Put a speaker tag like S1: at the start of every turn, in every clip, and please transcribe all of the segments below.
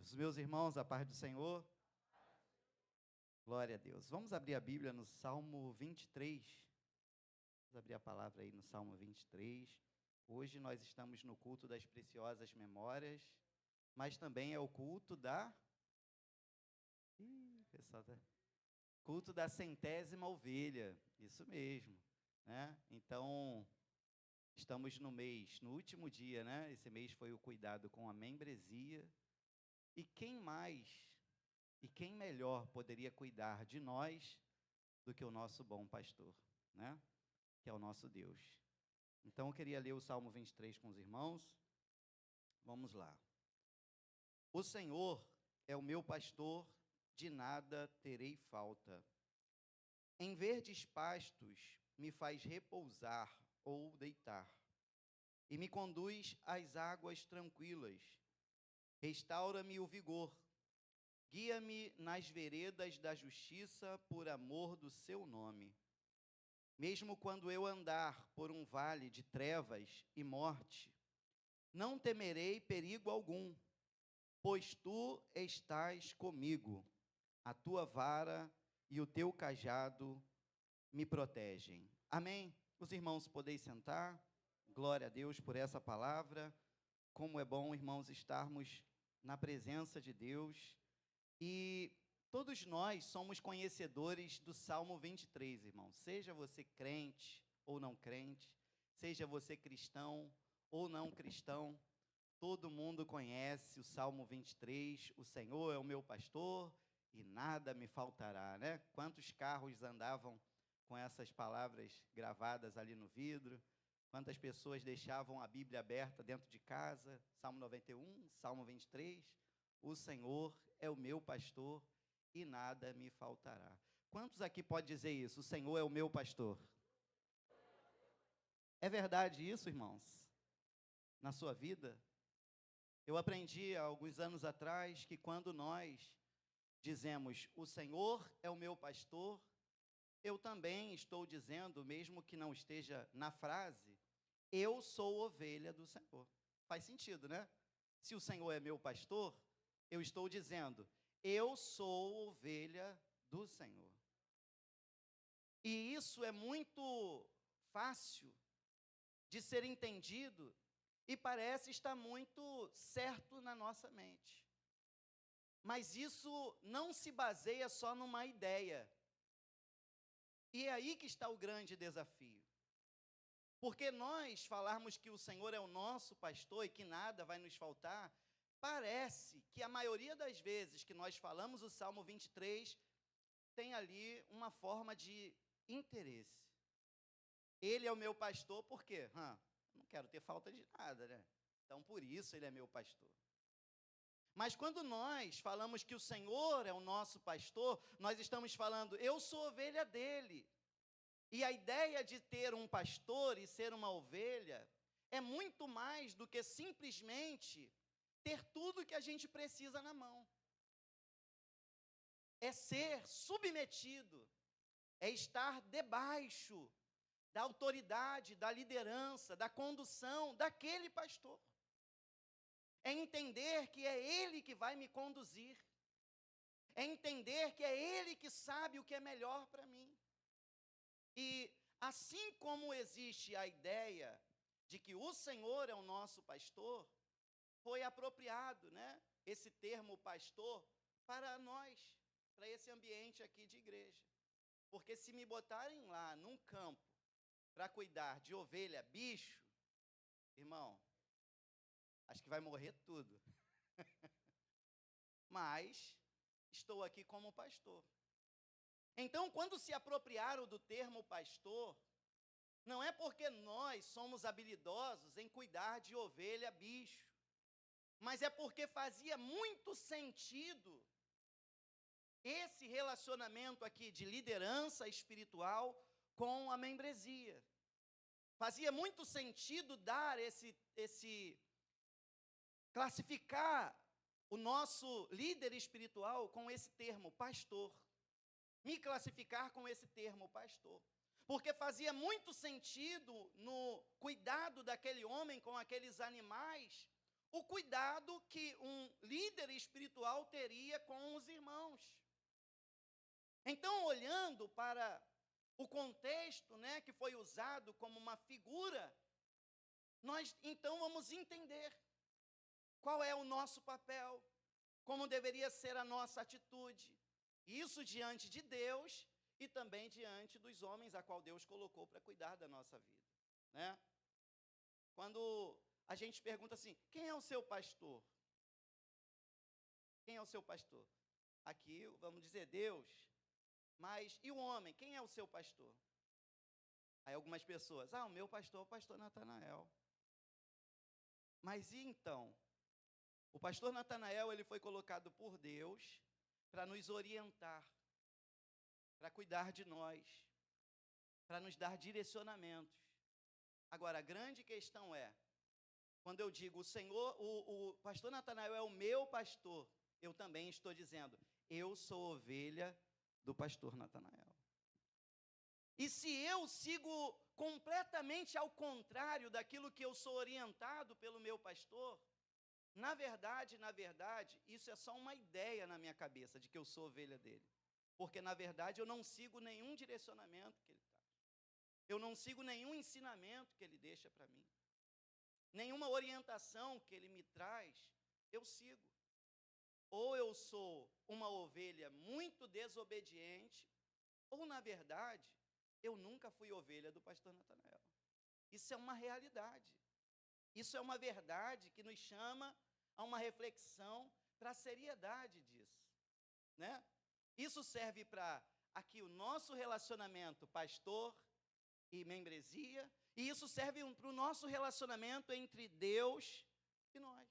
S1: Os meus irmãos, a paz do Senhor. Glória a Deus. Vamos abrir a Bíblia no Salmo 23. Vamos abrir a palavra aí no Salmo 23. Hoje nós estamos no culto das preciosas memórias, mas também é o culto da... pessoal, culto da centésima ovelha. Isso mesmo, né? Então, estamos no mês, no último dia, né? Esse mês foi o cuidado com a membresia. E quem mais, e quem melhor poderia cuidar de nós do que o nosso bom pastor, né? Que é o nosso Deus. Então, eu queria ler o Salmo 23 com os irmãos. Vamos lá. O Senhor é o meu pastor, de nada terei falta. Em verdes pastos me faz repousar ou deitar, e me conduz às águas tranquilas. Restaura-me o vigor, guia-me nas veredas da justiça por amor do seu nome. Mesmo quando eu andar por um vale de trevas e morte, não temerei perigo algum, pois tu estás comigo. A tua vara e o teu cajado me protegem. Amém? Os irmãos podem sentar. Glória a Deus por essa palavra. Como é bom, irmãos, estarmos na presença de Deus. E todos nós somos conhecedores do Salmo 23, irmãos. Seja você crente ou não crente, seja você cristão ou não cristão, todo mundo conhece o Salmo 23. O Senhor é o meu pastor e nada me faltará, né? Quantos carros andavam com essas palavras gravadas ali no vidro? Quantas pessoas deixavam a Bíblia aberta dentro de casa? Salmo 91, Salmo 23. O Senhor é o meu pastor e nada me faltará. Quantos aqui podem dizer isso? O Senhor é o meu pastor. É verdade isso, irmãos? Na sua vida? Eu aprendi há alguns anos atrás que quando nós dizemos, o Senhor é o meu pastor, eu também estou dizendo, mesmo que não esteja na frase, eu sou ovelha do Senhor. Faz sentido, né? Se o Senhor é meu pastor, eu estou dizendo, eu sou ovelha do Senhor. E isso é muito fácil de ser entendido e parece estar muito certo na nossa mente. Mas isso não se baseia só numa ideia. E é aí que está o grande desafio. Porque nós falarmos que o Senhor é o nosso pastor e que nada vai nos faltar, parece que a maioria das vezes que nós falamos o Salmo 23, tem ali uma forma de interesse. Ele é o meu pastor, por quê? Não quero ter falta de nada, né? Então, por isso ele é meu pastor. Mas quando nós falamos que o Senhor é o nosso pastor, nós estamos falando, eu sou ovelha dele. E a ideia de ter um pastor e ser uma ovelha é muito mais do que simplesmente ter tudo que a gente precisa na mão. É ser submetido, é estar debaixo da autoridade, da liderança, da condução daquele pastor. É entender que é ele que vai me conduzir. É entender que é ele que sabe o que é melhor para mim. E assim como existe a ideia de que o Senhor é o nosso pastor, foi apropriado, né, esse termo pastor para nós, para esse ambiente aqui de igreja. Porque se me botarem lá num campo para cuidar de ovelha, bicho, irmão, acho que vai morrer tudo. Mas estou aqui como pastor. Então, quando se apropriaram do termo pastor, não é porque nós somos habilidosos em cuidar de ovelha, bicho, mas é porque fazia muito sentido esse relacionamento aqui de liderança espiritual com a membresia. Fazia muito sentido dar classificar o nosso líder espiritual com esse termo, pastor. Me classificar com esse termo, pastor. Porque fazia muito sentido no cuidado daquele homem com aqueles animais, o cuidado que um líder espiritual teria com os irmãos. Então, olhando para o contexto, né, que foi usado como uma figura, nós então vamos entender qual é o nosso papel, como deveria ser a nossa atitude. Isso diante de Deus e também diante dos homens a qual Deus colocou para cuidar da nossa vida, né? Quando a gente pergunta assim, quem é o seu pastor? Quem é o seu pastor? Aqui vamos dizer Deus, mas e o homem? Quem é o seu pastor? Aí algumas pessoas, o meu pastor é o pastor Natanael. Mas e então? O pastor Natanael, ele foi colocado por Deus para nos orientar, para cuidar de nós, para nos dar direcionamentos. Agora, a grande questão é, quando eu digo o pastor Natanael é o meu pastor, eu também estou dizendo, eu sou ovelha do pastor Natanael. E se eu sigo completamente ao contrário daquilo que eu sou orientado pelo meu pastor, na verdade, isso é só uma ideia na minha cabeça de que eu sou ovelha dele. Porque, na verdade, eu não sigo nenhum direcionamento que ele traz. Eu não sigo nenhum ensinamento que ele deixa para mim. Nenhuma orientação que ele me traz, eu sigo. Ou eu sou uma ovelha muito desobediente, ou, na verdade, eu nunca fui ovelha do pastor Natanael. Isso é uma realidade. Isso é uma verdade que nos chama a uma reflexão para a seriedade disso, né? Isso serve para aqui o nosso relacionamento pastor e membresia, e isso serve para o nosso relacionamento entre Deus e nós.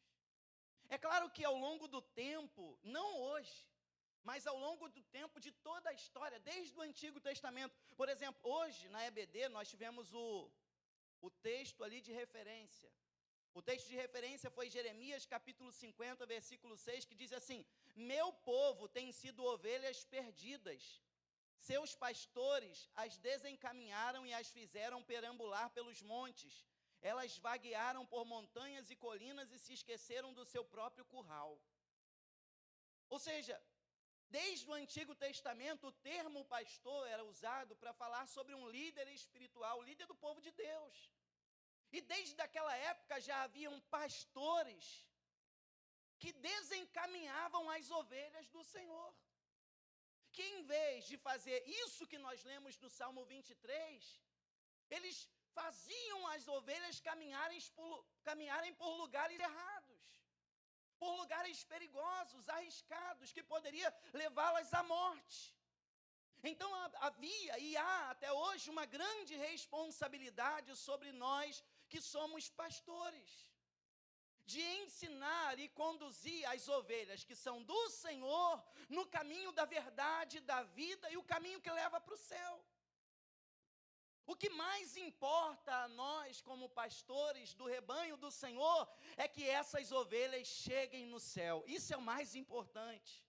S1: É claro que ao longo do tempo, não hoje, mas ao longo do tempo de toda a história, desde o Antigo Testamento, por exemplo, hoje na EBD nós tivemos o texto ali de referência. O texto de referência foi Jeremias capítulo 50, versículo 6, que diz assim, meu povo tem sido ovelhas perdidas, seus pastores as desencaminharam e as fizeram perambular pelos montes, elas vaguearam por montanhas e colinas e se esqueceram do seu próprio curral. Ou seja, desde o Antigo Testamento, o termo pastor era usado para falar sobre um líder espiritual, o líder do povo de Deus. E desde aquela época já haviam pastores que desencaminhavam as ovelhas do Senhor. Que em vez de fazer isso que nós lemos no Salmo 23, eles faziam as ovelhas caminharem por lugares errados, por lugares perigosos, arriscados, que poderia levá-las à morte. Então havia e há até hoje uma grande responsabilidade sobre nós que somos pastores, de ensinar e conduzir as ovelhas que são do Senhor no caminho da verdade, da vida e o caminho que leva para o céu. O que mais importa a nós como pastores do rebanho do Senhor é que essas ovelhas cheguem no céu. Isso é o mais importante.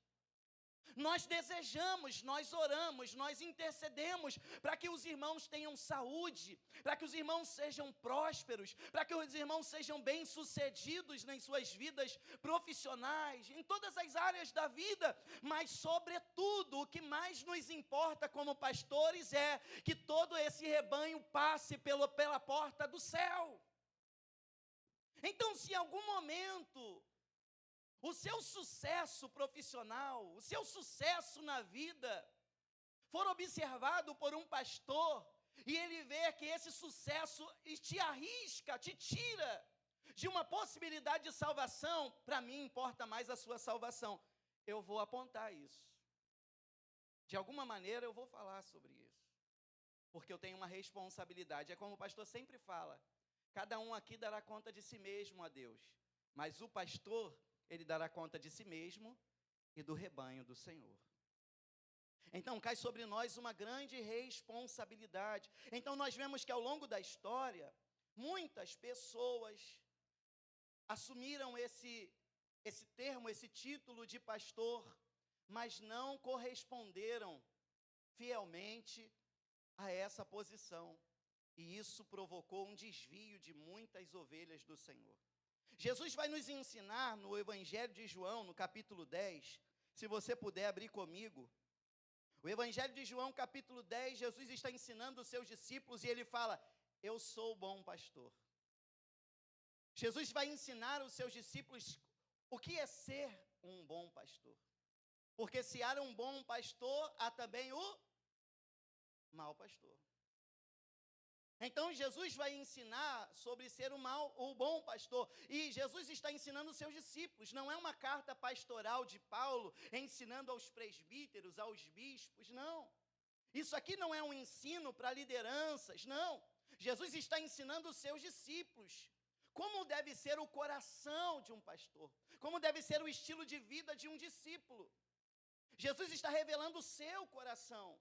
S1: Nós desejamos, nós oramos, nós intercedemos para que os irmãos tenham saúde, para que os irmãos sejam prósperos, para que os irmãos sejam bem-sucedidos nas suas vidas profissionais, em todas as áreas da vida, mas, sobretudo, o que mais nos importa como pastores é que todo esse rebanho passe pela porta do céu. Então, se em algum momento o seu sucesso profissional, o seu sucesso na vida for observado por um pastor e ele vê que esse sucesso te arrisca, te tira de uma possibilidade de salvação, para mim importa mais a sua salvação. Eu vou apontar isso. De alguma maneira eu vou falar sobre isso, porque eu tenho uma responsabilidade. É como o pastor sempre fala, cada um aqui dará conta de si mesmo a Deus, mas o pastor, ele dará conta de si mesmo e do rebanho do Senhor. Então, cai sobre nós uma grande responsabilidade. Então, nós vemos que ao longo da história, muitas pessoas assumiram esse termo, esse título de pastor, mas não corresponderam fielmente a essa posição. E isso provocou um desvio de muitas ovelhas do Senhor. Jesus vai nos ensinar no Evangelho de João, no capítulo 10, se você puder abrir comigo. O Evangelho de João, capítulo 10, Jesus está ensinando os seus discípulos e ele fala: eu sou o bom pastor. Jesus vai ensinar os seus discípulos o que é ser um bom pastor. Porque se há um bom pastor, há também o mau pastor. Então Jesus vai ensinar sobre ser o bom pastor. E Jesus está ensinando os seus discípulos. Não é uma carta pastoral de Paulo ensinando aos presbíteros, aos bispos, não. Isso aqui não é um ensino para lideranças, não. Jesus está ensinando os seus discípulos como deve ser o coração de um pastor, como deve ser o estilo de vida de um discípulo. Jesus está revelando o seu coração.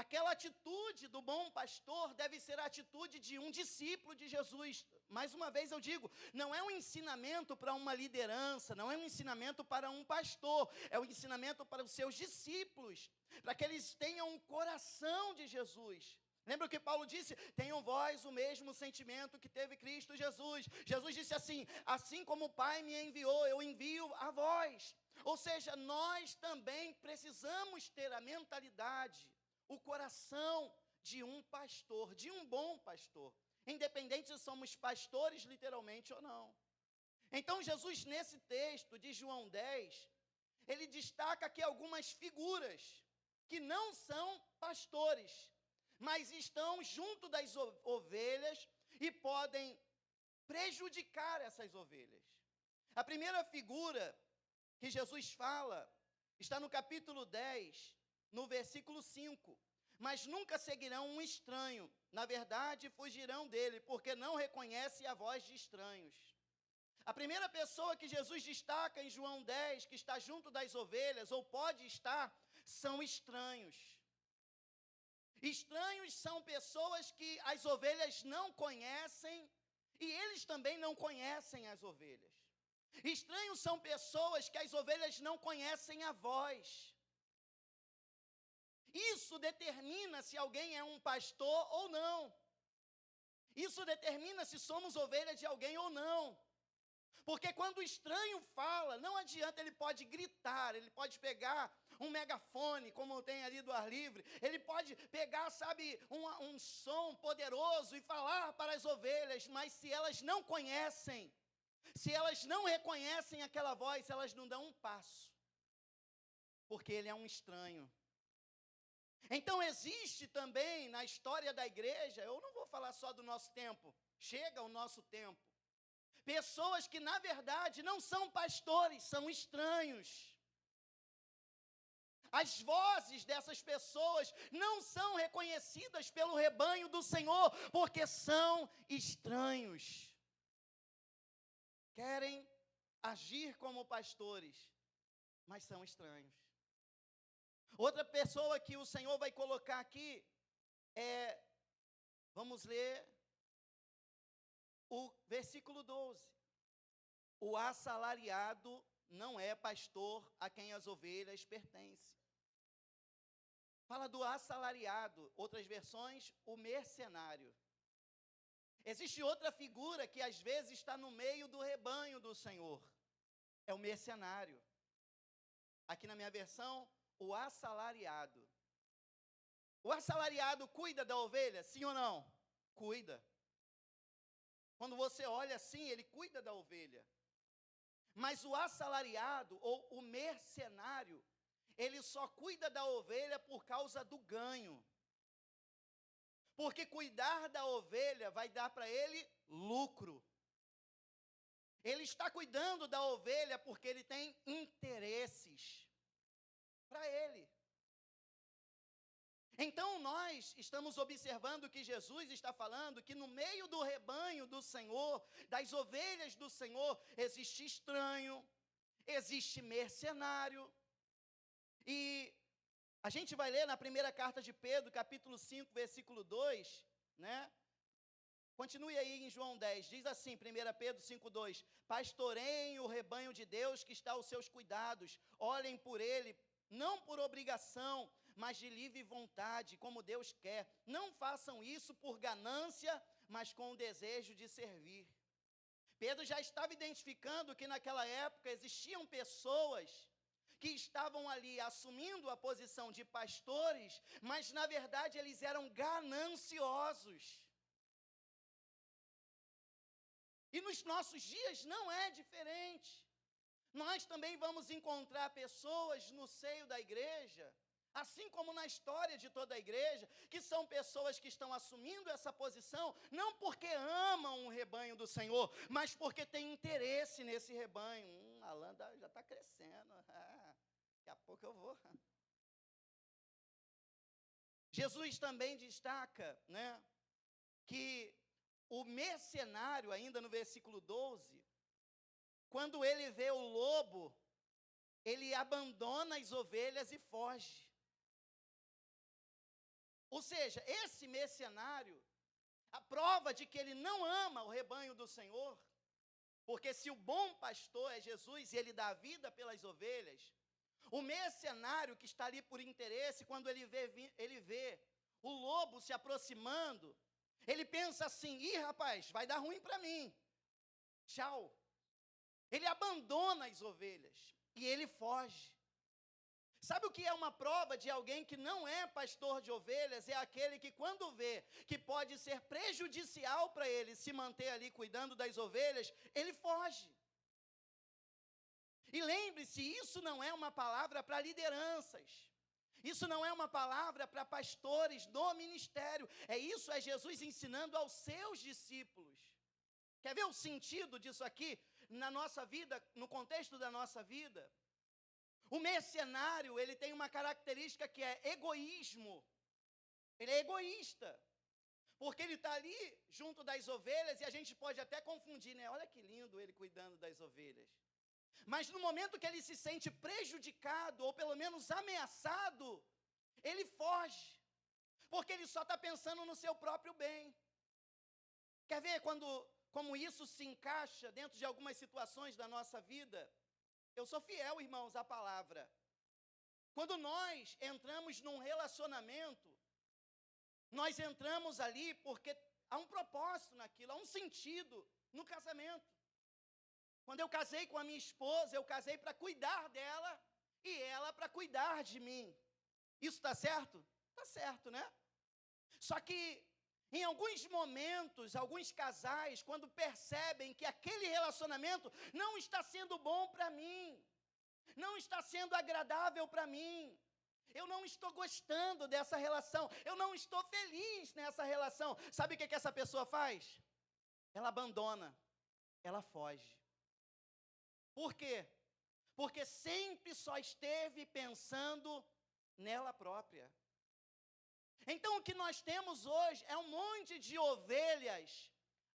S1: Aquela atitude do bom pastor deve ser a atitude de um discípulo de Jesus. Mais uma vez eu digo, não é um ensinamento para uma liderança, não é um ensinamento para um pastor, é um ensinamento para os seus discípulos, para que eles tenham um coração de Jesus. Lembra o que Paulo disse? Tenham vós o mesmo sentimento que teve Cristo Jesus. Jesus disse assim: assim como o Pai me enviou, eu envio a vós. Ou seja, nós também precisamos ter a mentalidade, o coração de um pastor, de um bom pastor, independente se somos pastores literalmente ou não. Então Jesus, nesse texto de João 10, ele destaca aqui algumas figuras que não são pastores, mas estão junto das ovelhas e podem prejudicar essas ovelhas. A primeira figura que Jesus fala está no capítulo 10, no versículo 5. Mas nunca seguirão um estranho, na verdade fugirão dele, porque não reconhecem a voz de estranhos. A primeira pessoa que Jesus destaca em João 10, que está junto das ovelhas, ou pode estar, são estranhos. Estranhos são pessoas que as ovelhas não conhecem e eles também não conhecem as ovelhas. Estranhos são pessoas que as ovelhas não conhecem a voz. Isso determina se alguém é um pastor ou não. Isso determina se somos ovelhas de alguém ou não. Porque quando o estranho fala, não adianta, ele pode gritar, ele pode pegar um megafone, como tem ali do ar livre, ele pode pegar, sabe, um som poderoso e falar para as ovelhas, mas se elas não conhecem, se elas não reconhecem aquela voz, elas não dão um passo, porque ele é um estranho. Então existe também na história da igreja, eu não vou falar só do nosso tempo, chega o nosso tempo, pessoas que na verdade não são pastores, são estranhos. As vozes dessas pessoas não são reconhecidas pelo rebanho do Senhor, porque são estranhos. Querem agir como pastores, mas são estranhos. Outra pessoa que o Senhor vai colocar aqui vamos ler o versículo 12. O assalariado não é pastor a quem as ovelhas pertencem. Fala do assalariado, outras versões, o mercenário. Existe outra figura que às vezes está no meio do rebanho do Senhor. É o mercenário. Aqui na minha versão, o assalariado. O assalariado cuida da ovelha, sim ou não? Cuida. Quando você olha assim, ele cuida da ovelha. Mas o assalariado, ou o mercenário, ele só cuida da ovelha por causa do ganho. Porque cuidar da ovelha vai dar para ele lucro. Ele está cuidando da ovelha porque ele tem interesses para ele. Então nós estamos observando que Jesus está falando que no meio do rebanho do Senhor, das ovelhas do Senhor, existe estranho, existe mercenário. E a gente vai ler na primeira carta de Pedro, capítulo 5, versículo 2, né? Continue aí em João 10, diz assim, 1 Pedro 5, 2, pastoreiem o rebanho de Deus que está aos seus cuidados, olhem por ele, não por obrigação, mas de livre vontade, como Deus quer. Não façam isso por ganância, mas com o desejo de servir. Pedro já estava identificando que naquela época existiam pessoas que estavam ali assumindo a posição de pastores, mas na verdade eles eram gananciosos. E nos nossos dias não é diferente. Nós também vamos encontrar pessoas no seio da igreja, assim como na história de toda a igreja, que são pessoas que estão assumindo essa posição, não porque amam o rebanho do Senhor, mas porque têm interesse nesse rebanho. Alan já está crescendo, daqui a pouco eu vou. Jesus também destaca, né, que o mercenário, ainda no versículo 12, quando ele vê o lobo, ele abandona as ovelhas e foge. Ou seja, esse mercenário, a prova de que ele não ama o rebanho do Senhor, porque se o bom pastor é Jesus e ele dá a vida pelas ovelhas, o mercenário que está ali por interesse, quando ele vê o lobo se aproximando, ele pensa assim: ih, rapaz, vai dar ruim para mim, tchau. Ele abandona as ovelhas e ele foge. Sabe o que é uma prova de alguém que não é pastor de ovelhas? É aquele que, quando vê que pode ser prejudicial para ele se manter ali cuidando das ovelhas, ele foge. E lembre-se, isso não é uma palavra para lideranças. Isso não é uma palavra para pastores do ministério. Isso é Jesus ensinando aos seus discípulos. Quer ver o sentido disso aqui na nossa vida, no contexto da nossa vida? O mercenário, ele tem uma característica que é egoísmo. Ele é egoísta. Porque ele está ali junto das ovelhas e a gente pode até confundir, né? Olha que lindo ele cuidando das ovelhas. Mas no momento que ele se sente prejudicado, ou pelo menos ameaçado, ele foge. Porque ele só está pensando no seu próprio bem. Quer ver como isso se encaixa dentro de algumas situações da nossa vida? Eu sou fiel, irmãos, à palavra. Quando nós entramos num relacionamento, nós entramos ali porque há um propósito naquilo, há um sentido no casamento. Quando eu casei com a minha esposa, eu casei para cuidar dela e ela para cuidar de mim. Isso está certo? Está certo, né? Só que em alguns momentos, alguns casais, quando percebem que aquele relacionamento não está sendo bom para mim, não está sendo agradável para mim, eu não estou gostando dessa relação, eu não estou feliz nessa relação, sabe o que essa pessoa faz? Ela abandona, ela foge. Por quê? Porque sempre só esteve pensando nela própria. Então, o que nós temos hoje é um monte de ovelhas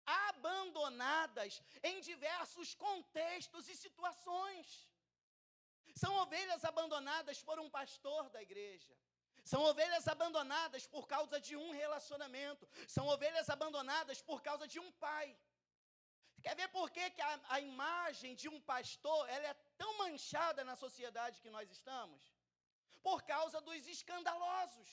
S1: abandonadas em diversos contextos e situações. São ovelhas abandonadas por um pastor da igreja. São ovelhas abandonadas por causa de um relacionamento. São ovelhas abandonadas por causa de um pai. Quer ver por que a imagem de um pastor ela é tão manchada na sociedade que nós estamos? Por causa dos escandalosos.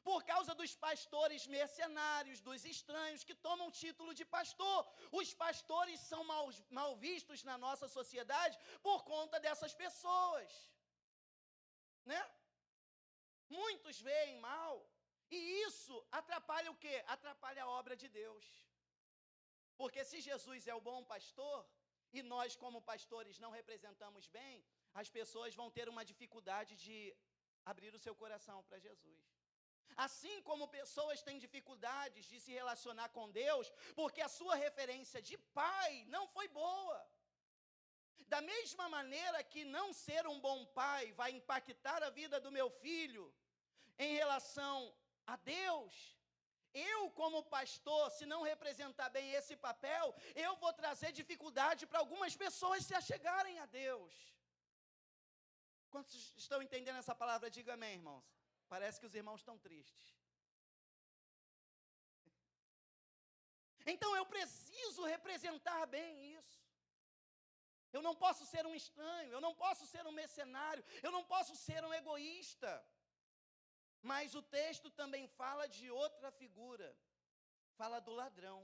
S1: Por causa dos pastores mercenários, dos estranhos que tomam título de pastor. Os pastores são mal vistos na nossa sociedade por conta dessas pessoas. Né? Muitos veem mal. E isso atrapalha o quê? Atrapalha a obra de Deus. Porque se Jesus é o bom pastor, e nós como pastores não representamos bem, as pessoas vão ter uma dificuldade de abrir o seu coração para Jesus. Assim como pessoas têm dificuldades de se relacionar com Deus, porque a sua referência de pai não foi boa. Da mesma maneira que não ser um bom pai vai impactar a vida do meu filho em relação a Deus, eu como pastor, se não representar bem esse papel, eu vou trazer dificuldade para algumas pessoas se achegarem a Deus. Quantos estão entendendo essa palavra? Diga amém, irmãos. Parece que os irmãos estão tristes. Então eu preciso representar bem isso. Eu não posso ser um estranho, eu não posso ser um mercenário, eu não posso ser um egoísta. Mas o texto também fala de outra figura, fala do ladrão.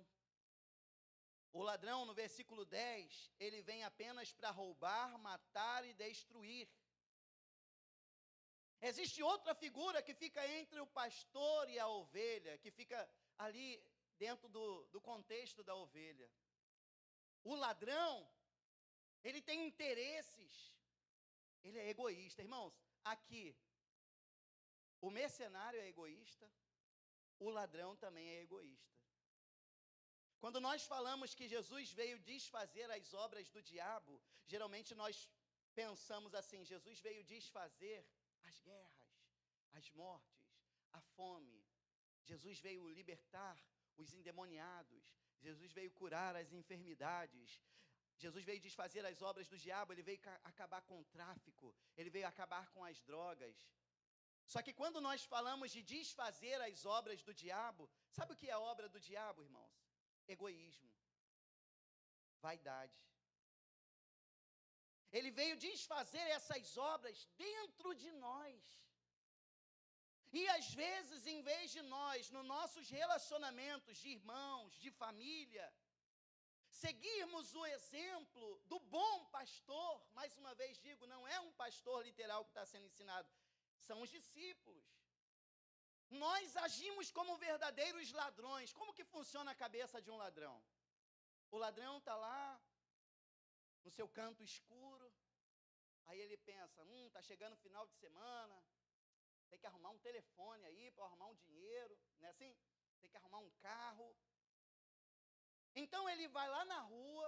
S1: O ladrão, no versículo 10, ele vem apenas para roubar, matar e destruir. Existe outra figura que fica entre o pastor e a ovelha, que fica ali dentro do contexto da ovelha. O ladrão, ele tem interesses, ele é egoísta. Irmãos, aqui, o mercenário é egoísta, o ladrão também é egoísta. Quando nós falamos que Jesus veio desfazer as obras do diabo, geralmente nós pensamos assim: Jesus veio desfazer as guerras, as mortes, a fome. Jesus veio libertar os endemoniados. Jesus veio curar as enfermidades. Jesus veio desfazer as obras do diabo. Ele veio acabar com o tráfico. Ele veio acabar com as drogas. Só que quando nós falamos de desfazer as obras do diabo, sabe o que é a obra do diabo, irmãos? Egoísmo, vaidade. Ele veio desfazer essas obras dentro de nós. E às vezes, em vez de nós, nos nossos relacionamentos de irmãos, de família, seguirmos o exemplo do bom pastor, mais uma vez digo, não é um pastor literal que está sendo ensinado, são os discípulos. Nós agimos como verdadeiros ladrões. Como que funciona a cabeça de um ladrão? O ladrão está lá, no seu canto escuro, aí ele pensa, está chegando o final de semana, tem que arrumar um telefone aí para arrumar um dinheiro, não é assim? Tem que arrumar um carro. Então ele vai lá na rua,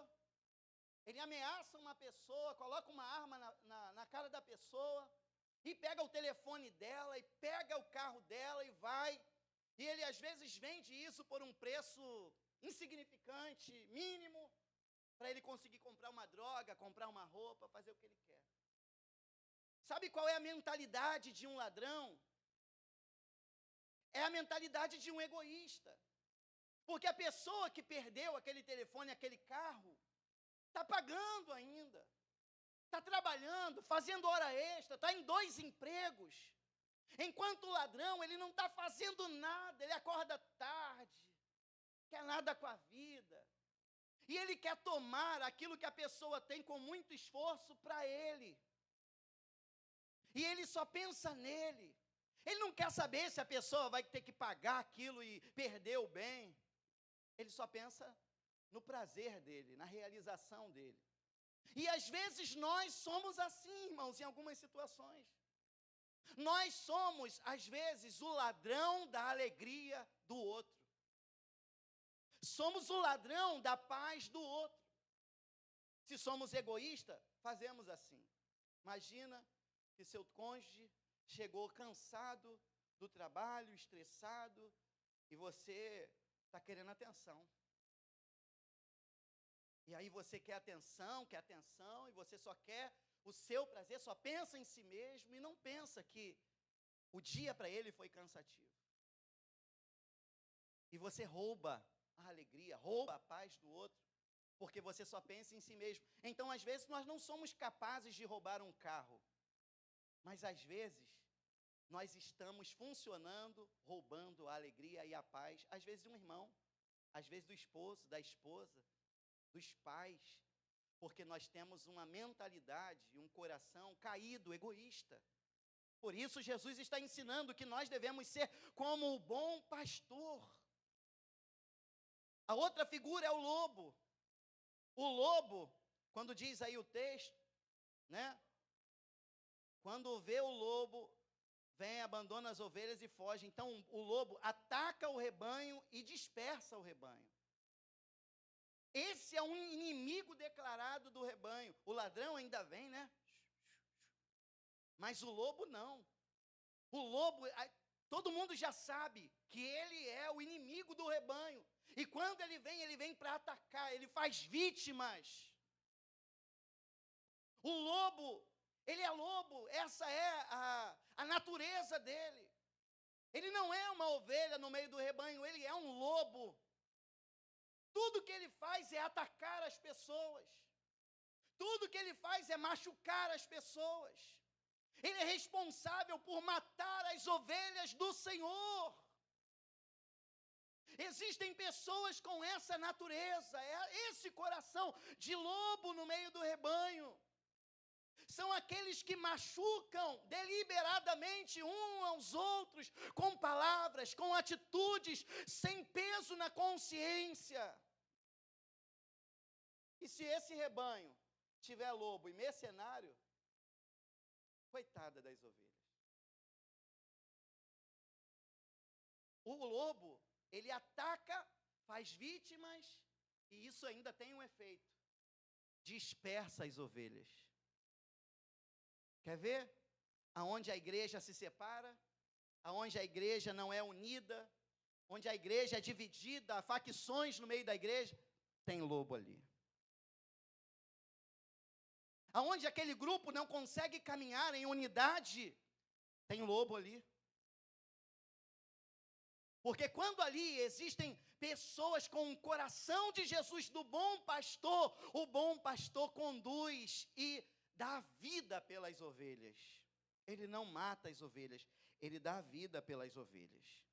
S1: ele ameaça uma pessoa, coloca uma arma na cara da pessoa, e pega o telefone dela, e pega o carro dela e vai. E ele às vezes vende isso por um preço insignificante, mínimo, para ele conseguir comprar uma droga, comprar uma roupa, fazer o que ele quer. Sabe qual é a mentalidade de um ladrão? É a mentalidade de um egoísta. Porque a pessoa que perdeu aquele telefone, aquele carro, está pagando ainda. Está trabalhando, fazendo hora extra, está em 2 empregos. Enquanto o ladrão, ele não está fazendo nada, ele acorda tarde, quer nada com a vida. E ele quer tomar aquilo que a pessoa tem com muito esforço para ele. E ele só pensa nele. Ele não quer saber se a pessoa vai ter que pagar aquilo e perder o bem. Ele só pensa no prazer dele, na realização dele. E às vezes nós somos assim, irmãos, em algumas situações. Nós somos, às vezes, o ladrão da alegria do outro. Somos o ladrão da paz do outro. Se somos egoístas, fazemos assim. Imagina que seu cônjuge chegou cansado do trabalho, estressado, e você está querendo atenção. E aí você quer atenção, e você só quer o seu prazer, só pensa em si mesmo e não pensa que o dia para ele foi cansativo. E você rouba a alegria, rouba a paz do outro, porque você só pensa em si mesmo. Então, às vezes, nós não somos capazes de roubar um carro, mas às vezes, nós estamos funcionando, roubando a alegria e a paz, às vezes de um irmão, às vezes do esposo, da esposa, dos pais, porque nós temos uma mentalidade e um coração caído, egoísta. Por isso, Jesus está ensinando que nós devemos ser como o bom pastor. A outra figura é o lobo. O lobo, quando diz aí o texto, né? Quando vê o lobo, vem, abandona as ovelhas e foge. Então, o lobo ataca o rebanho e dispersa o rebanho. Esse é um inimigo declarado do rebanho. O ladrão ainda vem, né? Mas o lobo não. O lobo, todo mundo já sabe que ele é o inimigo do rebanho. E quando ele vem para atacar, ele faz vítimas. O lobo, ele é lobo, essa é a natureza dele. Ele não é uma ovelha no meio do rebanho, ele é um lobo. Tudo que ele faz é atacar as pessoas. Tudo que ele faz é machucar as pessoas. Ele é responsável por matar as ovelhas do Senhor. Existem pessoas com essa natureza, esse coração de lobo no meio do rebanho. São aqueles que machucam deliberadamente uns aos outros, com palavras, com atitudes, sem peso na consciência. E se esse rebanho tiver lobo e mercenário, coitada das ovelhas. O lobo, ele ataca, faz vítimas, e isso ainda tem um efeito. Dispersa as ovelhas. Quer ver? Aonde a igreja se separa, aonde a igreja não é unida, onde a igreja é dividida, há facções no meio da igreja, tem lobo ali. Aonde aquele grupo não consegue caminhar em unidade, tem lobo ali. Porque quando ali existem pessoas com o coração de Jesus, do bom pastor, o bom pastor conduz e dá vida pelas ovelhas. Ele não mata as ovelhas, ele dá vida pelas ovelhas.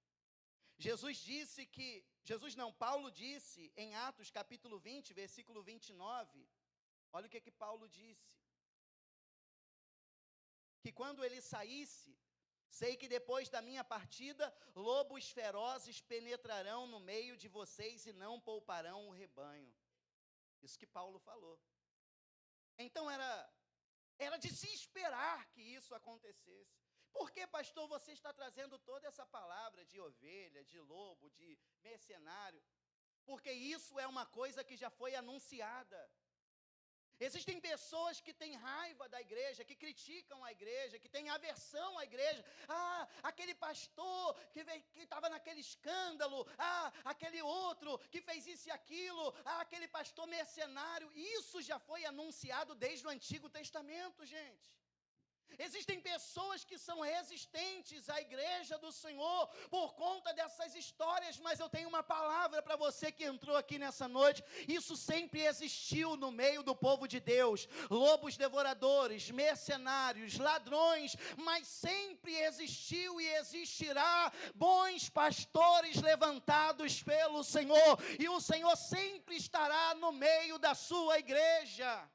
S1: Paulo disse em Atos capítulo 20, versículo 29, olha o que Paulo disse. Que quando ele saísse, sei que depois da minha partida, lobos ferozes penetrarão no meio de vocês e não pouparão o rebanho. Isso que Paulo falou. Então era de se esperar que isso acontecesse. Por que, pastor, você está trazendo toda essa palavra de ovelha, de lobo, de mercenário? Porque isso é uma coisa que já foi anunciada. Existem pessoas que têm raiva da igreja, que criticam a igreja, que têm aversão à igreja. Aquele pastor que estava naquele escândalo, aquele outro que fez isso e aquilo, aquele pastor mercenário. Isso já foi anunciado desde o Antigo Testamento, gente. Existem pessoas que são resistentes à igreja do Senhor por conta dessas histórias, mas eu tenho uma palavra para você que entrou aqui nessa noite. Isso sempre existiu no meio do povo de Deus. Lobos devoradores, mercenários, ladrões, mas sempre existiu e existirá bons pastores levantados pelo Senhor. E o Senhor sempre estará no meio da sua igreja.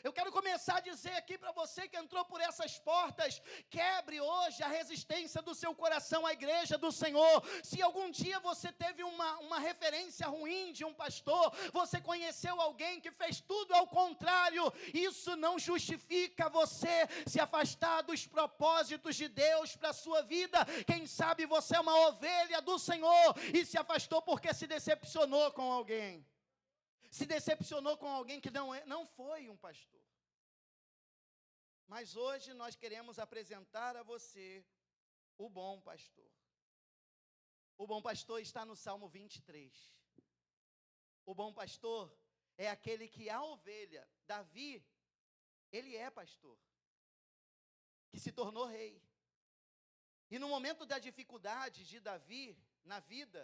S1: Eu quero começar a dizer aqui para você que entrou por essas portas, quebre hoje a resistência do seu coração à igreja do Senhor. Se algum dia você teve uma referência ruim de um pastor, você conheceu alguém que fez tudo ao contrário, isso não justifica você se afastar dos propósitos de Deus para a sua vida. Quem sabe você é uma ovelha do Senhor e se afastou porque se decepcionou com alguém. Se decepcionou com alguém que não foi um pastor. Mas hoje nós queremos apresentar a você o bom pastor. O bom pastor está no Salmo 23. O bom pastor é aquele que a ovelha, Davi, ele é pastor, que se tornou rei. E no momento da dificuldade de Davi na vida,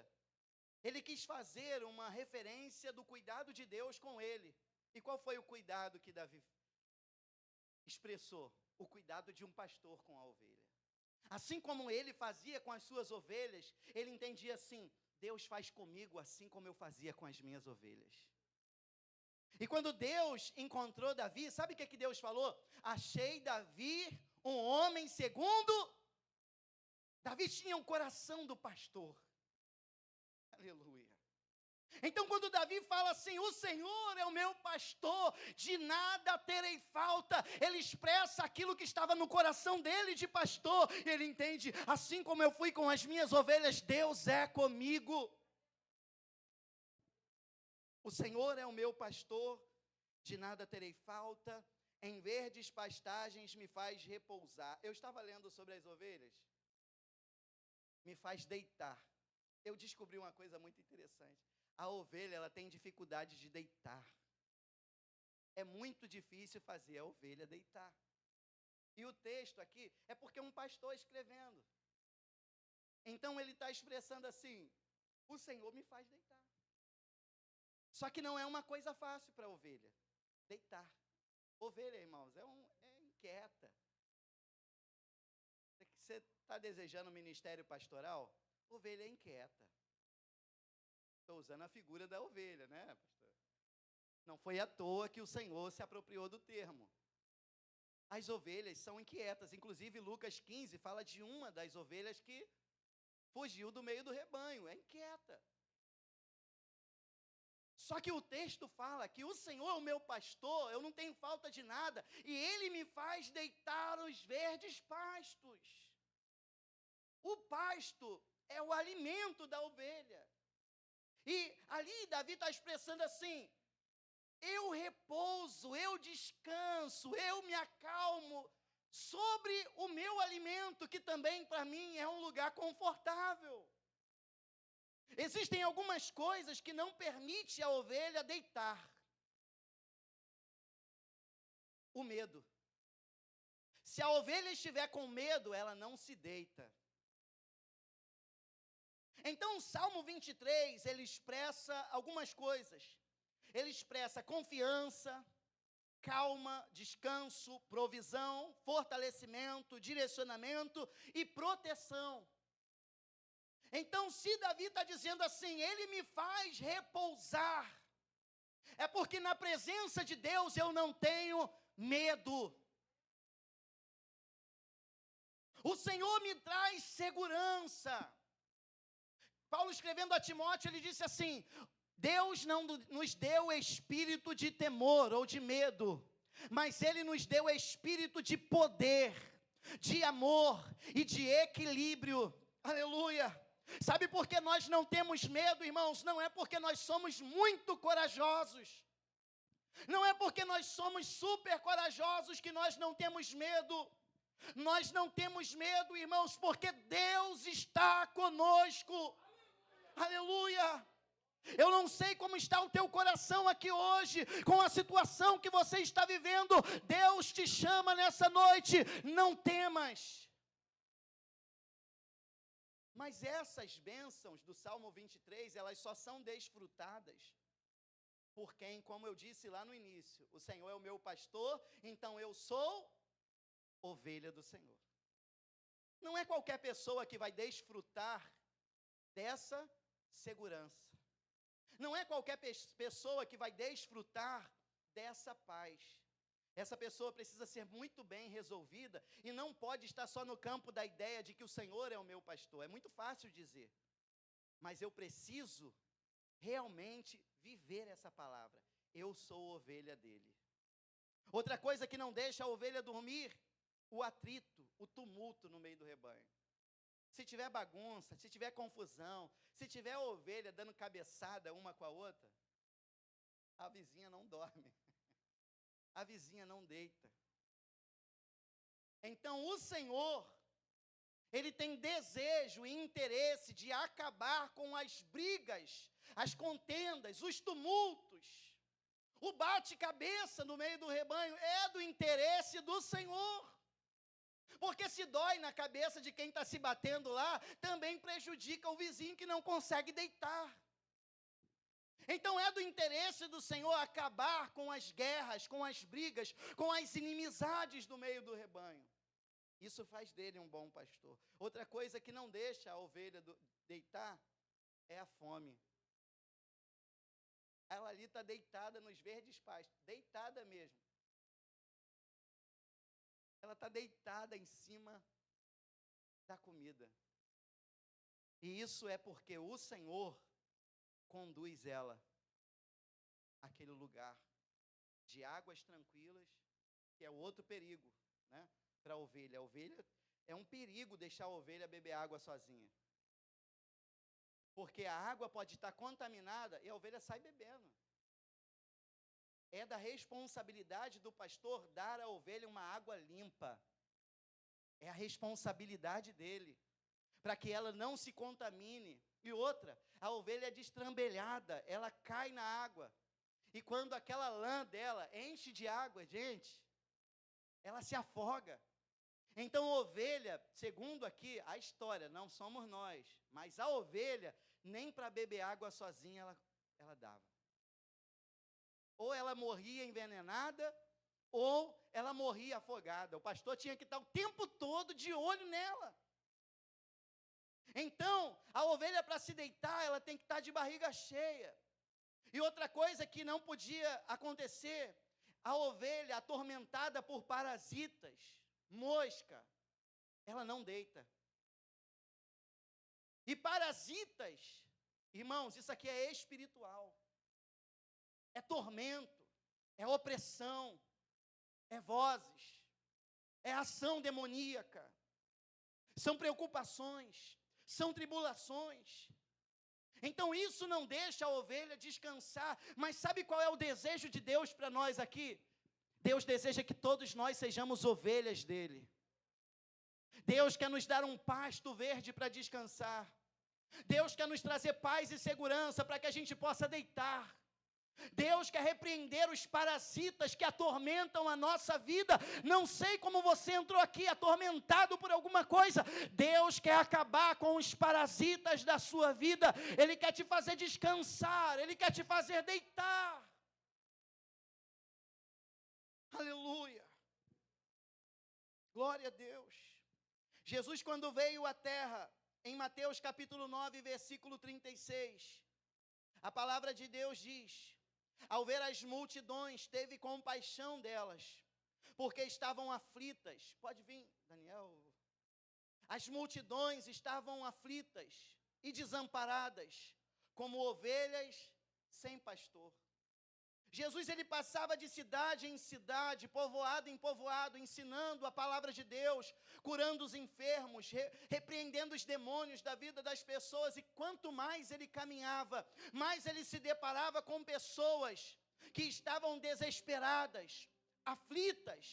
S1: ele quis fazer uma referência do cuidado de Deus com ele. E qual foi o cuidado que Davi expressou? O cuidado de um pastor com a ovelha. Assim como ele fazia com as suas ovelhas, ele entendia assim: Deus faz comigo assim como eu fazia com as minhas ovelhas. E quando Deus encontrou Davi, sabe o que Deus falou? Achei Davi um homem segundo... Davi tinha o coração do pastor. Aleluia. Então quando Davi fala assim, o Senhor é o meu pastor, de nada terei falta, ele expressa aquilo que estava no coração dele de pastor. Ele entende, assim como eu fui com as minhas ovelhas, Deus é comigo. O Senhor é o meu pastor, de nada terei falta, em verdes pastagens me faz repousar. Eu estava lendo sobre as ovelhas, me faz deitar. Eu descobri uma coisa muito interessante. A ovelha, ela tem dificuldade de deitar. É muito difícil fazer a ovelha deitar. E o texto aqui é porque é um pastor escrevendo. Então ele está expressando assim, o Senhor me faz deitar. Só que não é uma coisa fácil para a ovelha, deitar. Ovelha, irmãos, é inquieta. Você está desejando um ministério pastoral? Ovelha é inquieta. Estou usando a figura da ovelha, né, pastor? Não foi à toa que o Senhor se apropriou do termo. As ovelhas são inquietas. Inclusive, Lucas 15 fala de uma das ovelhas que fugiu do meio do rebanho. É inquieta. Só que o texto fala que o Senhor é o meu pastor, eu não tenho falta de nada, e Ele me faz deitar os verdes pastos. O pasto é o alimento da ovelha. E ali Davi está expressando assim: eu repouso, eu descanso, eu me acalmo sobre o meu alimento, que também para mim é um lugar confortável. Existem algumas coisas que não permitem a ovelha deitar. O medo. Se a ovelha estiver com medo, ela não se deita. Então o Salmo 23, ele expressa algumas coisas. Ele expressa confiança, calma, descanso, provisão, fortalecimento, direcionamento e proteção. Então, se Davi está dizendo assim, ele me faz repousar, é porque na presença de Deus eu não tenho medo. O Senhor me traz segurança. Paulo, escrevendo a Timóteo, ele disse assim: Deus não nos deu espírito de temor ou de medo, mas Ele nos deu espírito de poder, de amor e de equilíbrio. Aleluia! Sabe por que nós não temos medo, irmãos? Não é porque nós somos muito corajosos. Não é porque nós somos super corajosos que nós não temos medo. Nós não temos medo, irmãos, porque Deus está conosco. Aleluia! Eu não sei como está o teu coração aqui hoje, com a situação que você está vivendo. Deus te chama nessa noite, não temas. Mas essas bênçãos do Salmo 23, elas só são desfrutadas por quem, como eu disse lá no início, o Senhor é o meu pastor, então eu sou ovelha do Senhor. Não é qualquer pessoa que vai desfrutar dessa segurança. Não é qualquer pessoa que vai desfrutar dessa paz. Essa pessoa precisa ser muito bem resolvida e não pode estar só no campo da ideia de que o Senhor é o meu pastor. É muito fácil dizer, mas eu preciso realmente viver essa palavra. Eu sou ovelha dele. Outra coisa que não deixa a ovelha dormir, o atrito, o tumulto no meio do rebanho. Se tiver bagunça, se tiver confusão, se tiver a ovelha dando cabeçada uma com a outra, a vizinha não dorme. A vizinha não deita. Então o Senhor, Ele tem desejo e interesse de acabar com as brigas, as contendas, os tumultos. O bate-cabeça no meio do rebanho é do interesse do Senhor. Porque se dói na cabeça de quem está se batendo lá, também prejudica o vizinho que não consegue deitar. Então é do interesse do Senhor acabar com as guerras, com as brigas, com as inimizades do meio do rebanho. Isso faz dele um bom pastor. Outra coisa que não deixa a ovelha deitar é a fome. Ela ali está deitada nos verdes pastos, deitada mesmo. Ela está deitada em cima da comida. E isso é porque o Senhor conduz ela àquele lugar de águas tranquilas, que é outro perigo, né, para a ovelha. A ovelha é um perigo deixar a ovelha beber água sozinha. Porque a água pode estar contaminada e a ovelha sai bebendo. É da responsabilidade do pastor dar à ovelha uma água limpa. É a responsabilidade dele, para que ela não se contamine. E outra, a ovelha é destrambelhada, ela cai na água. E quando aquela lã dela enche de água, gente, ela se afoga. Então a ovelha, segundo aqui a história, não somos nós, mas a ovelha, nem para beber água sozinha ela dava. Ou ela morria envenenada, ou ela morria afogada. O pastor tinha que estar o tempo todo de olho nela. Então, a ovelha para se deitar, ela tem que estar de barriga cheia. E outra coisa que não podia acontecer, a ovelha atormentada por parasitas, mosca, ela não deita. E parasitas, irmãos, isso aqui é espiritual. É tormento, é opressão, é vozes, é ação demoníaca, são preocupações, são tribulações. Então isso não deixa a ovelha descansar. Mas sabe qual é o desejo de Deus para nós aqui? Deus deseja que todos nós sejamos ovelhas dele. Deus quer nos dar um pasto verde para descansar. Deus quer nos trazer paz e segurança para que a gente possa deitar. Deus quer repreender os parasitas que atormentam a nossa vida. Não sei como você entrou aqui atormentado por alguma coisa. Deus quer acabar com os parasitas da sua vida. Ele quer te fazer descansar, Ele quer te fazer deitar. Aleluia. Glória a Deus. Jesus, quando veio à terra, em Mateus capítulo 9, versículo 36, a palavra de Deus diz: ao ver as multidões, teve compaixão delas, porque estavam aflitas. Pode vir, Daniel. As multidões estavam aflitas e desamparadas, como ovelhas sem pastor. Jesus, ele passava de cidade em cidade, povoado em povoado, ensinando a palavra de Deus, curando os enfermos, repreendendo os demônios da vida das pessoas. E quanto mais ele caminhava, mais ele se deparava com pessoas que estavam desesperadas, aflitas.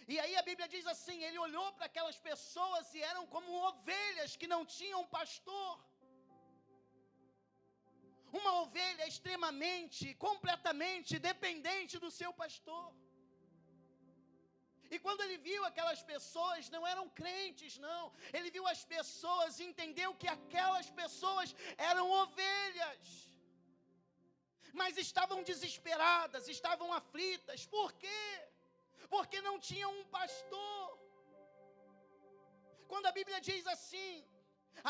S1: E aí a Bíblia diz assim, ele olhou para aquelas pessoas e eram como ovelhas que não tinham pastor. Uma ovelha extremamente, completamente dependente do seu pastor. E quando ele viu aquelas pessoas, não eram crentes, não. Ele viu as pessoas e entendeu que aquelas pessoas eram ovelhas. Mas estavam desesperadas, estavam aflitas. Por quê? Porque não tinham um pastor. Quando a Bíblia diz assim: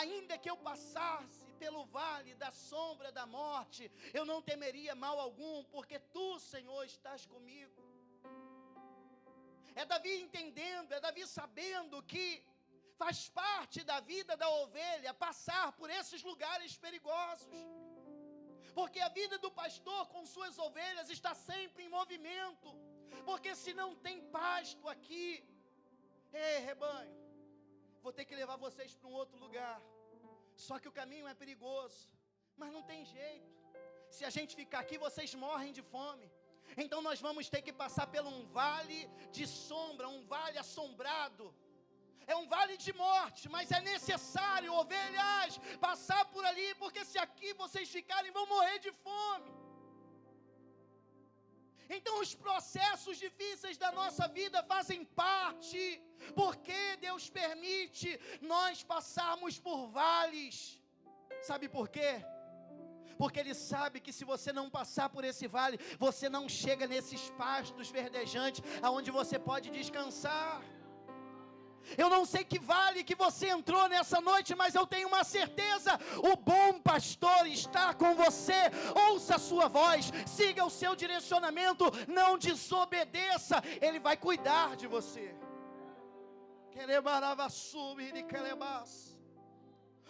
S1: ainda que eu passasse pelo vale da sombra da morte, eu não temeria mal algum, porque tu, Senhor, estás comigo. É Davi entendendo, é Davi sabendo que faz parte da vida da ovelha passar por esses lugares perigosos. Porque a vida do pastor com suas ovelhas está sempre em movimento. Porque se não tem pasto aqui, ei, rebanho, vou ter que levar vocês para um outro lugar. Só que o caminho é perigoso, mas não tem jeito. Se a gente ficar aqui, vocês morrem de fome. Então nós vamos ter que passar por um vale de sombra, um vale assombrado. É um vale de morte, mas é necessário, ovelhas, passar por ali, porque se aqui vocês ficarem, vão morrer de fome. Então os processos difíceis da nossa vida fazem parte, porque Deus permite nós passarmos por vales. Sabe por quê? Porque Ele sabe que se você não passar por esse vale, você não chega nesses pastos verdejantes, aonde você pode descansar. Eu não sei que vale que você entrou nessa noite, mas eu tenho uma certeza: o bom pastor está com você. Ouça a sua voz, siga o seu direcionamento, não desobedeça, Ele vai cuidar de você.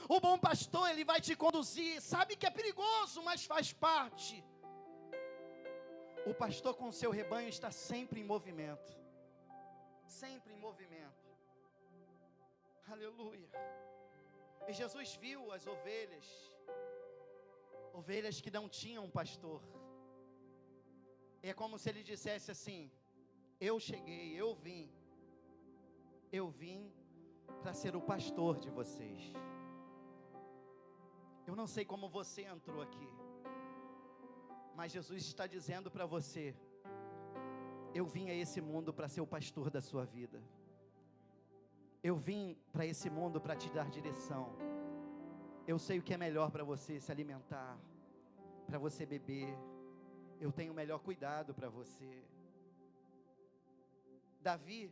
S1: O bom pastor, ele vai te conduzir. Sabe que é perigoso, mas faz parte. O pastor com o seu rebanho está sempre em movimento. Sempre em movimento. Aleluia. E Jesus viu as ovelhas. Ovelhas que não tinham pastor. É como se ele dissesse assim: eu cheguei, eu vim. Eu vim para ser o pastor de vocês. Eu não sei como você entrou aqui, mas Jesus está dizendo para você: eu vim a esse mundo para ser o pastor da sua vida. Eu vim para esse mundo para te dar direção. Eu sei o que é melhor para você se alimentar, para você beber. Eu tenho o melhor cuidado para você. Davi,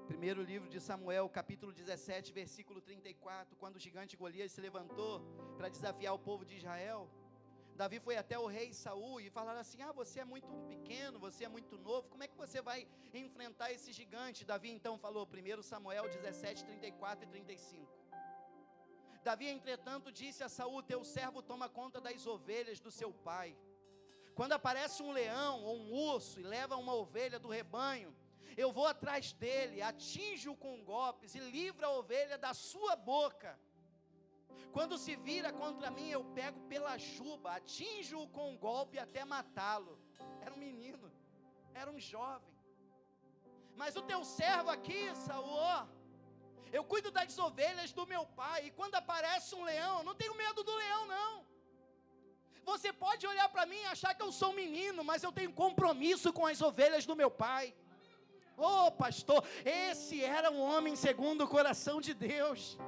S1: Primeiro livro de Samuel, capítulo 17, versículo 34, quando o gigante Golias se levantou para desafiar o povo de Israel, Davi foi até o rei Saul e falaram assim: você é muito pequeno, você é muito novo, como é que você vai enfrentar esse gigante? Davi então falou, 1 Samuel 17, 34 e 35. Davi, entretanto, disse a Saul: teu servo toma conta das ovelhas do seu pai. Quando aparece um leão ou um urso e leva uma ovelha do rebanho, eu vou atrás dele, atinjo-o com golpes e livro a ovelha da sua boca. Quando se vira contra mim, eu pego pela juba, atinjo-o com um golpe até matá-lo. Era um menino, era um jovem. Mas o teu servo aqui, Saul, eu cuido das ovelhas do meu pai, e quando aparece um leão, eu não tenho medo do leão não. Você pode olhar para mim e achar que eu sou um menino, mas eu tenho compromisso com as ovelhas do meu pai. Pastor, esse era um homem segundo o coração de Deus.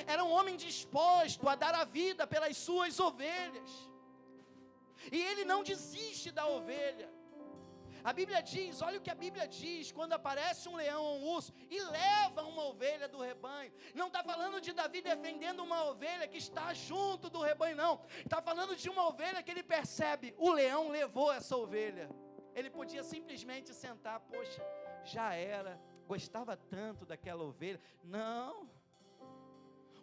S1: Era um homem disposto a dar a vida pelas suas ovelhas. E ele não desiste da ovelha. A Bíblia diz, olha o que a Bíblia diz, quando aparece um leão ou um urso e leva uma ovelha do rebanho. Não está falando de Davi defendendo uma ovelha que está junto do rebanho, não. Está falando de uma ovelha que ele percebe, o leão levou essa ovelha. Ele podia simplesmente sentar, poxa, já era, gostava tanto daquela ovelha. Não.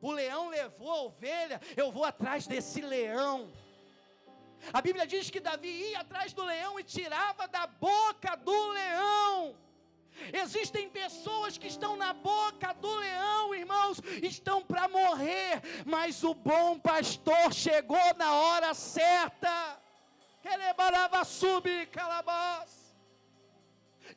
S1: O leão levou a ovelha, eu vou atrás desse leão. A Bíblia diz que Davi ia atrás do leão e tirava da boca do leão. Existem pessoas que estão na boca do leão, irmãos, estão para morrer, mas o bom pastor chegou na hora certa.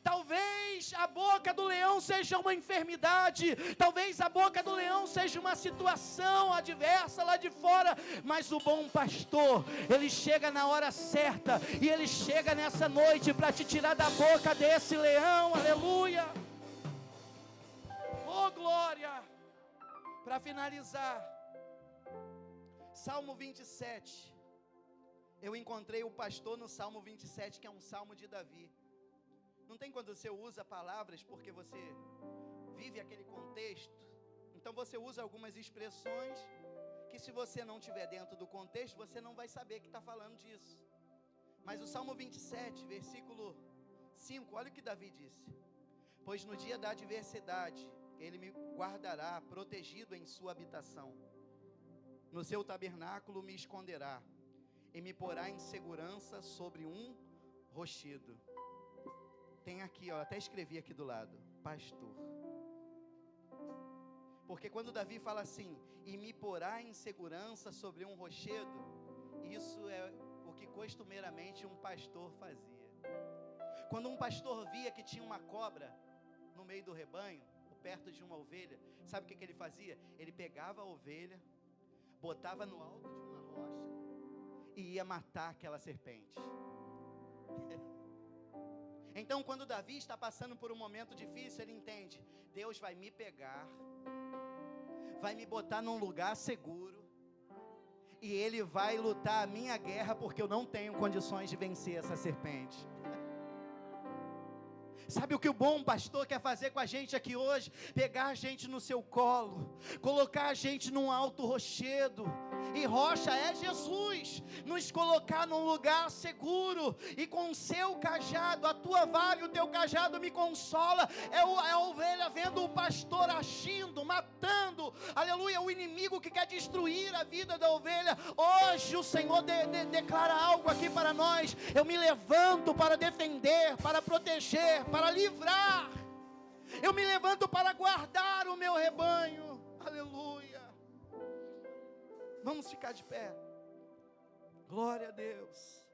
S1: Talvez a boca do leão seja uma enfermidade, talvez a boca do leão seja uma situação adversa lá de fora, mas o bom pastor, ele chega na hora certa, e ele chega nessa noite para te tirar da boca desse leão, aleluia, oh glória. Para finalizar, Salmo 27, eu encontrei o pastor no Salmo 27, que é um salmo de Davi. Não tem quando você usa palavras porque você vive aquele contexto. Então você usa algumas expressões que, se você não estiver dentro do contexto, você não vai saber que está falando disso. Mas o Salmo 27, versículo 5, olha o que Davi disse: pois no dia da adversidade ele me guardará protegido em sua habitação, no seu tabernáculo me esconderá e me porá em segurança sobre um rochedo. Tem aqui, até escrevi aqui do lado, pastor. Porque quando Davi fala assim, e me porá em segurança sobre um rochedo, isso é o que costumeiramente um pastor fazia. Quando um pastor via que tinha uma cobra no meio do rebanho, ou perto de uma ovelha, sabe o que ele fazia? Ele pegava a ovelha, botava no alto de uma rocha e ia matar aquela serpente. Então, quando Davi está passando por um momento difícil, ele entende: Deus vai me pegar, vai me botar num lugar seguro, e Ele vai lutar a minha guerra, porque eu não tenho condições de vencer essa serpente. Sabe o que o bom pastor quer fazer com a gente aqui hoje? Pegar a gente no seu colo, colocar a gente num alto rochedo, e rocha é Jesus, nos colocar num lugar seguro, e com o seu cajado, a tua vara e o teu cajado me consola. É a ovelha vendo o pastor agindo, matando, aleluia, o inimigo que quer destruir a vida da ovelha. Hoje o Senhor declara algo aqui para nós: eu me levanto para defender, para proteger, para livrar, eu me levanto para guardar o meu rebanho, aleluia. Vamos ficar de pé. Glória a Deus.